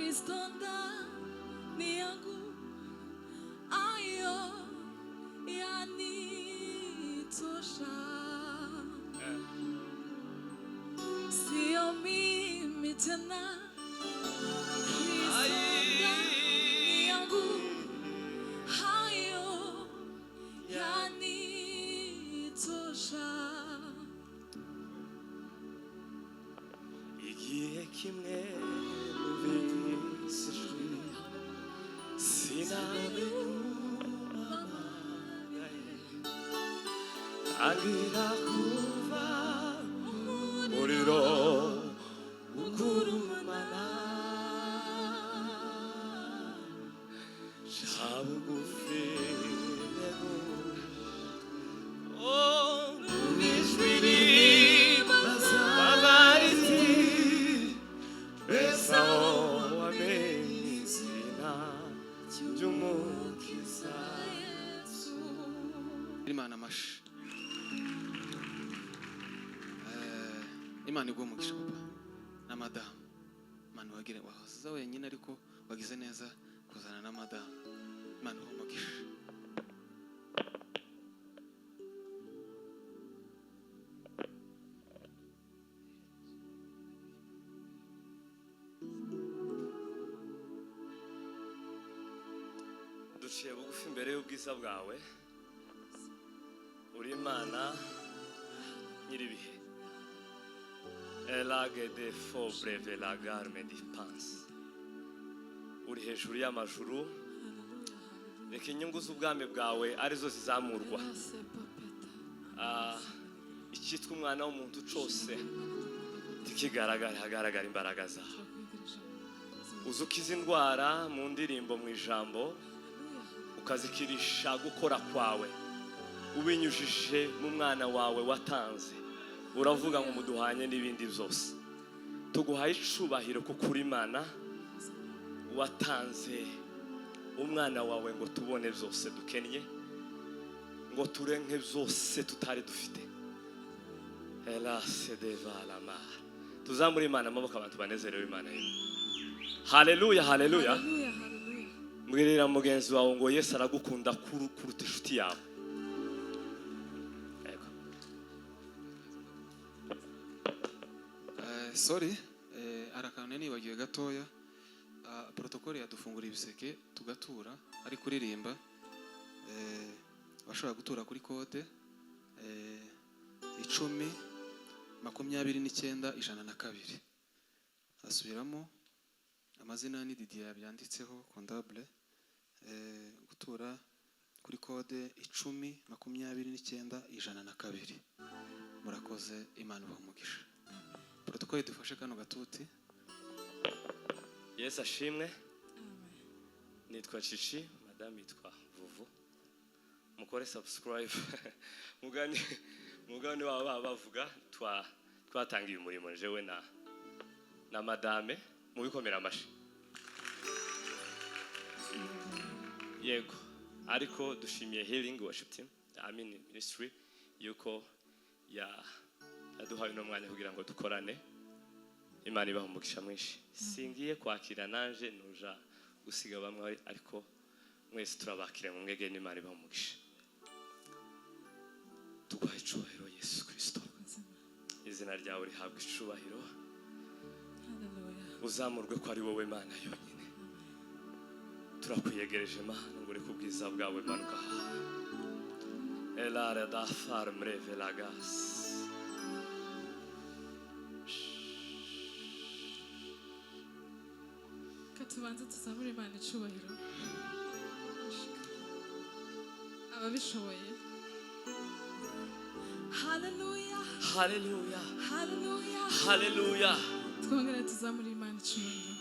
Kristo ndani yangu, ayo yanitosha. Sio mimi tena, Kristo ndani yangu, ayo yanitosha. Igihe kimwe numvise sinamenye ambwira kuva umuriro ugurumana, ca bugufi n'ijwi ribaza riti mbese aho wamenye izina ry'umukiza Yesu. Imana amashi. Imana iguha umugisha papa na madamu. Imana wagire wahoza wenyine ariko wagize neza kuzana na madamu. Imana iguha umugisha. Duciye bugufi imbere y'ubwiza bwawe, uri Imana nyiribihe. Elage de fobreve la garme di panse, uri hejuru y'amajuru. Reka inyungu z'ubwami bwawe arizo zizamurwa. Icyitwa umwana w'umuntu cyose tikigaragara, hagaragara imbaraga zawe. Uzukiza indwara mu ndirimbo, mu ijambo, ukazikirisha gukora kwawe ubinyujije mu mwana wawe watanze. Uravuga ngo muduhanye n'ibindi byose. Tuguhaye icubahiro kuko uri Imana watanze umwana wawe ngo tubone byose dukennye, ngo turenke byose tutari dufite. Elase deva la mar. Tuzamure Imana amaboko, abantu banezerewe Imana yewe. Haleluya, haleluya. Mbwirira mugenzi wawe ngo Yesu aragukunda kuruta inshuti yawe. Sorry, arakane nibagiwe gatoya. Protokole yadufungura ibiseke tugatura ari kuririmba. Bashobora gutura kuri kode 10-29-102. Asubiramo amazina ni Didier byanditseho comptable. Gutura kuri kode 10-29-102. Murakoze, Imana ibamugisha. Protokole dufashe kano gatuti. Yesu ashimwe. Nitwa Chichi, madame yitwa Vuvu. Mukore subscribe. Mugani baba bavuga twatangiye umurimo jewe na madame mu bikomera amashi. Yego, ariko dushimiye Healing Worship Team, Ministry yuko yaduhaye no mwanya kugira ngo dukorane. Imana ibaha umugisha mwinshi. Singiye kwakira nanje nuja gusiga bamwe, ariko mwese turabakire mu mwege. Imana ibaha umugisha. Tuguhaye icubahiro Yesu Kristo. Izina ryawe rihabwa icubahiro. Uzamurwe ko ari wowe Mana yonyine. Turakwiyegereje Mana ngo uri kubwiza bwawe manuka. Elare da farmre velagas. Tubanze tuzamure Imana icubahiro. Ababishoboye. Hallelujah. Hallelujah. Hallelujah. Hallelujah. Twongere tuzamure Imana icubahiro.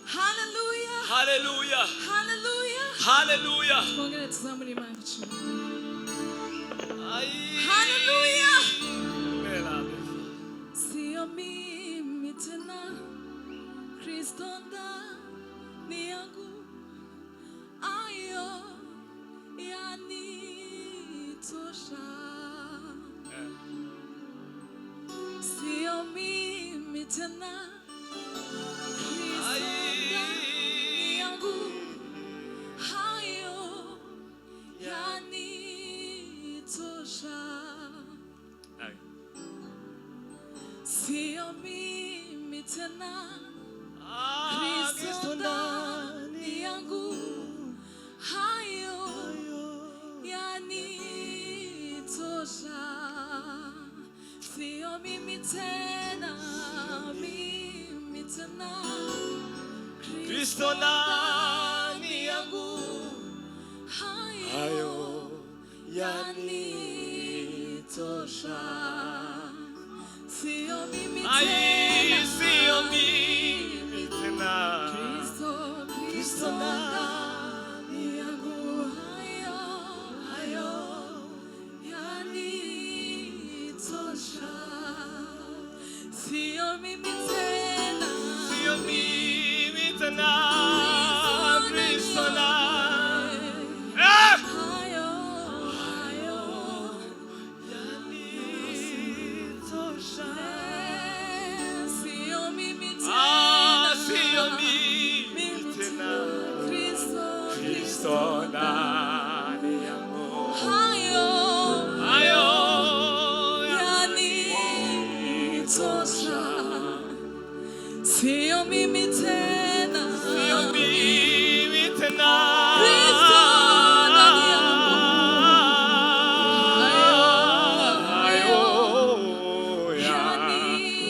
Hallelujah. Hallelujah. Hallelujah. Hallelujah. Twongere tuzamure Imana icubahiro. Hallelujah. Sio mimi tena, Kristo ndani yangu, ayo yanitosha. Sio mimi tena, sio mimi tena, Kristo Kristo ndani yangu, hayo yanitosha. Sio mimi tena, mimi tena, Kristo ndani yangu, hayo yanitosha. Sio mimi ai tena, sio mimi tena, Kristo ndani yangu, hayo yanitosha. Sio mimi tena, sio mimi tena, Kristo ndani hayo yanitosha. sio mimi tena, Sio mimi tena, Kristo ndani yangu, hayo hayo yanitosha. Sio mimi tena, sio mimi tena, Kristo ndani yangu, hayo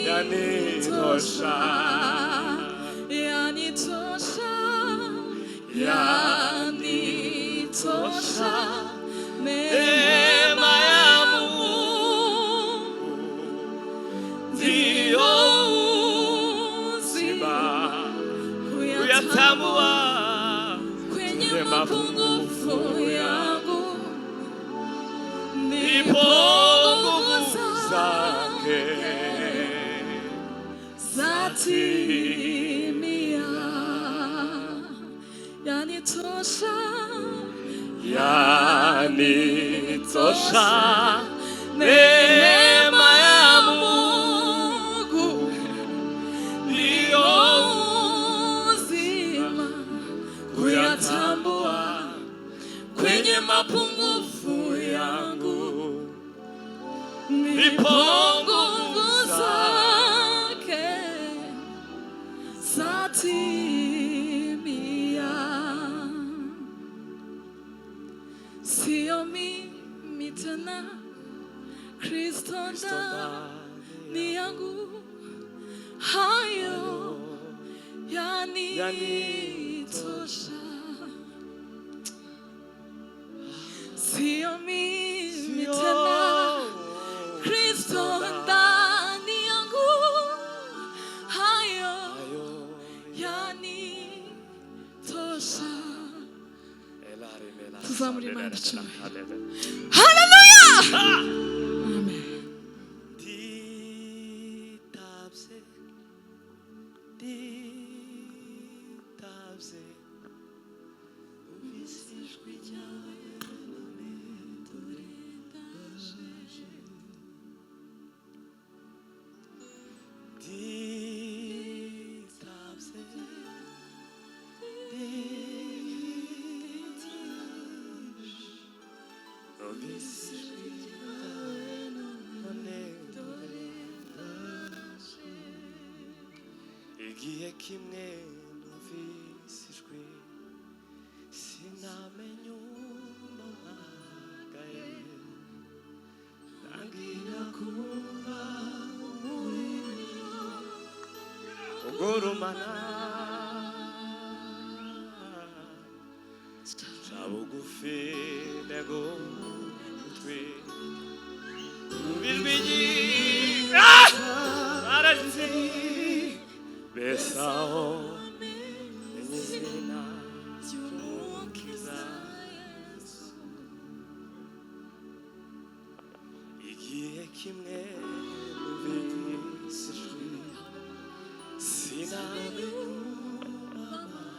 yanitosha. Yanitosha, yanitosha. Neema ya Mungu ndio uzima, kuyatambua kwenye mapungufu yangu, ndipo nguvu zake zatimia. Yanitosha, yanitosha. Neema ya Mungu ndio uzima, kuyatambua kwenye mapungufu yangu, ndipo nguvu zake zatimia. Sio mimi tena, Kristo ndani yangu, hayo yanitosha. Sio mimi tena, Kristo ndani yangu, hayo yanitosha. Tuzamure Imana icyubahiro. Haleluya! Amen. igihe kimwe numvise ijwi sinamenye umpamagaye, ntangira kumva umuriro ugurumana, ca bugufi ntega ugutwi numva ijwi ry'arazi besaho izina ry'umukiza. Igihe kimwe numvise ijwi sinamenye umpamagaye,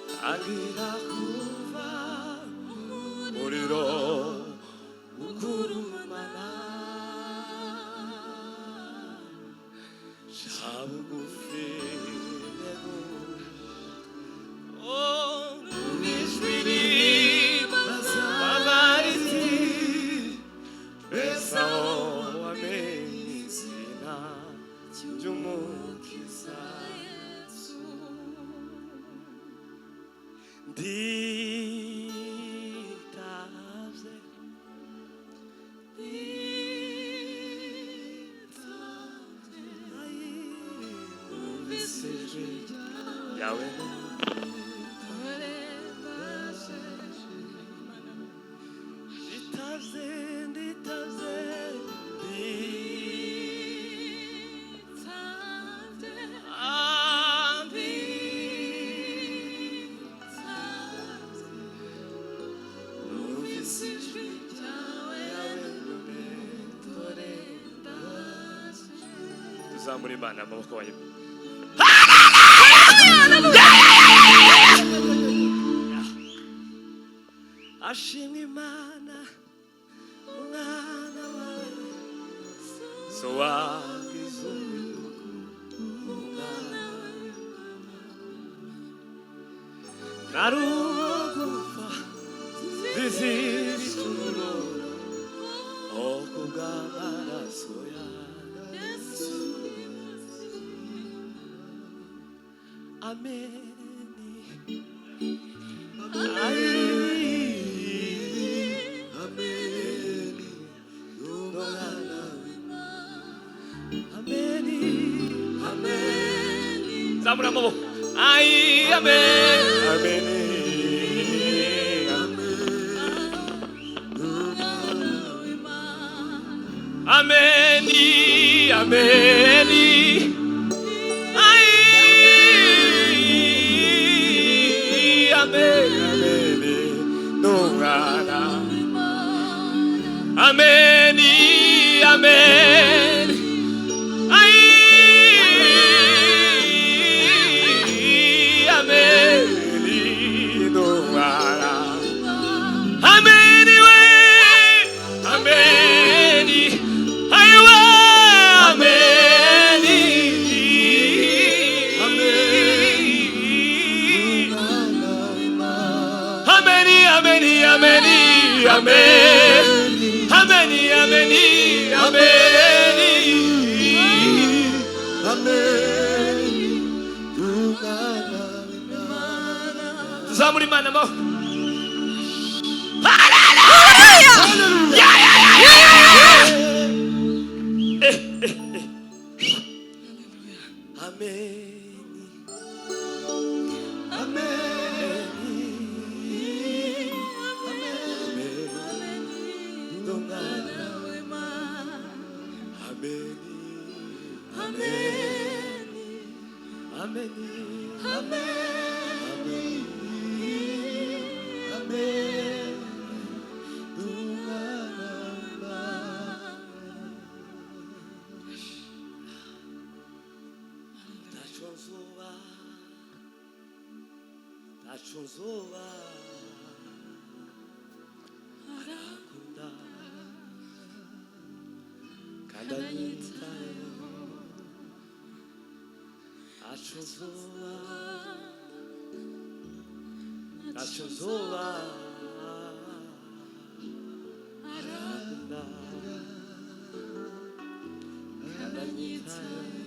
ntangira kumva umuriro ugurumana, ca bugufi numva ijwi ribaza riti besaho wamenye yawe nditaze nditaze tuzamura Imana amaboko wayo ashimwe Imana umwana wawe so wagize narugufa zizibituro okubw'amaraso yawe amen zamura amaboko ai amen amen amen amen ai amen amen nungana amen amen ai Zamuri Imana mo. Hallelujah! Nachozoba arakunda kandanyitayo nachozoba arakunda kandanyitayo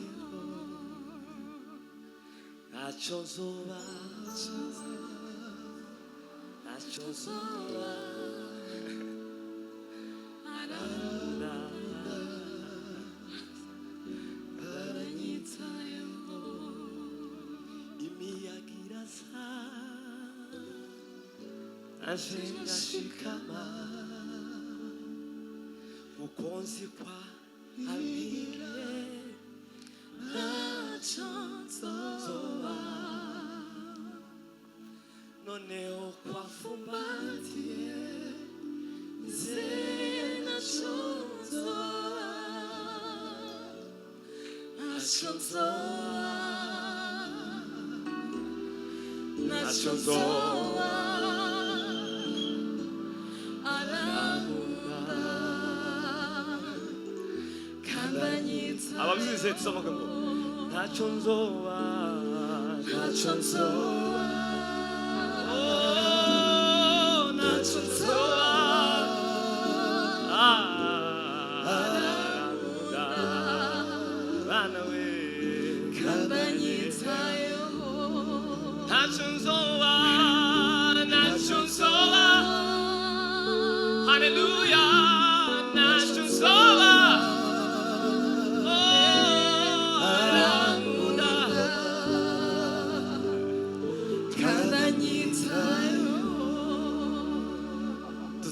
nachozoba Ashikama ukonzi kwa abile nachonzoba noneo kwa fumbatie zena chonzoba nachonzoba ababyize tusoma ngo nachonzoba Hallelujah, nachonzoba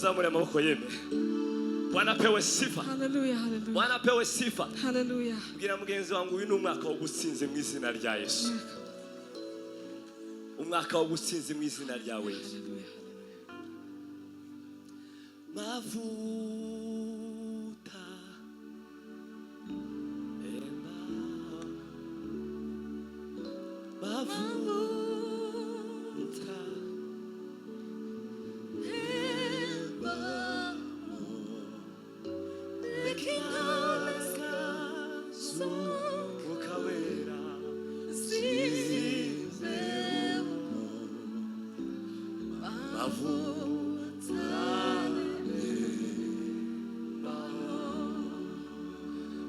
tuzamure amaboko yeme. Bwana pewe sifa. Hallelujah, hallelujah. Bwana pewe sifa. Hallelujah. Bwira mugenzi wangu uyu ni umwaka w'ubutsinzi mu izina rya Yesu. Umwaka w'ubutsinzi mu izina rya Yesu. Mavuta ema mavuta ema ukawera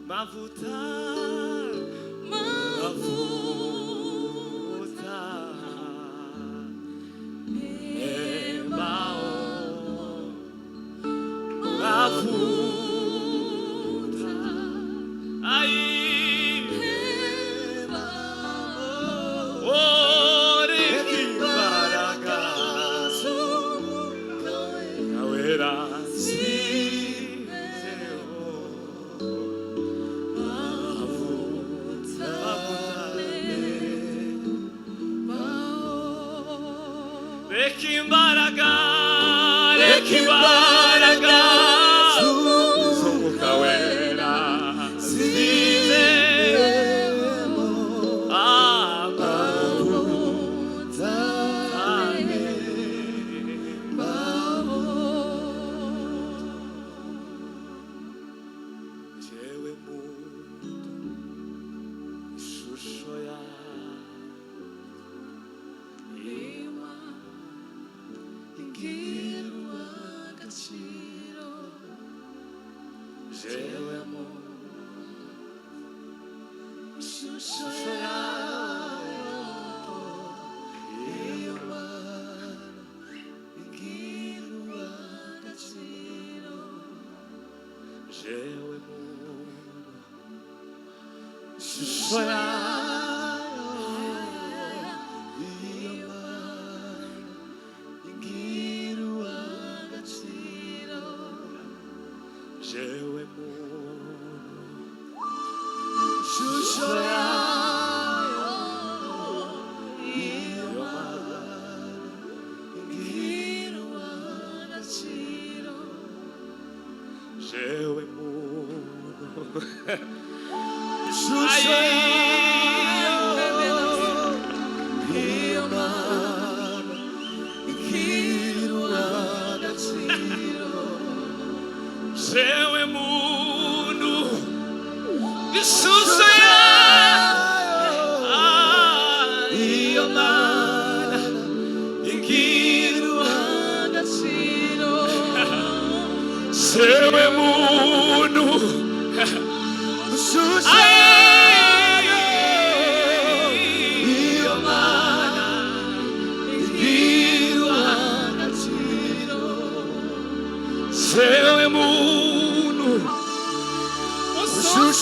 mavuta mavuta embao mavuta ai ore kimbaraga kawera Rekimbaraga Sumukawera Size Amavuta Jewe muntu ishusho ya Jewe muntu ishusho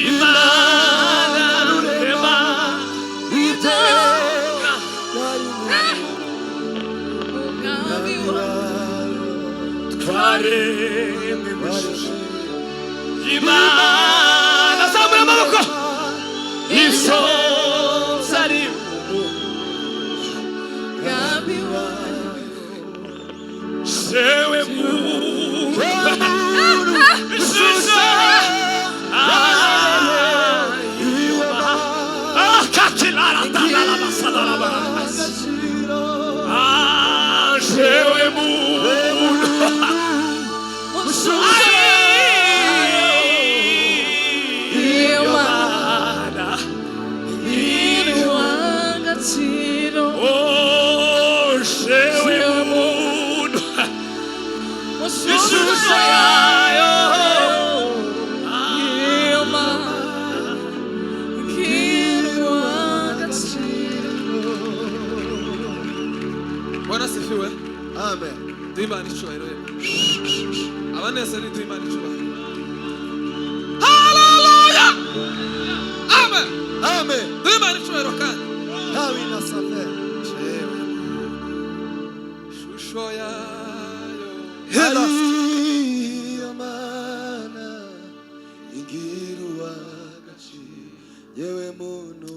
Imana rurema ibyo waremwe mu ishusho y'Imana. Zamura amaboko. Isonza ari Gabi wawe sewe muntu ishusho kakilara tanala basadara sewe muntu Bwana sifiwe. Amen. Duimana icyubahiro. Abanese ni duimana icyubahiro. Hallelujah. Amen. Amen. Duimana icyubahiro kandi. Dawi na safe. Shusho yayo. Hela. Mana ingiru wagachi yewe muntu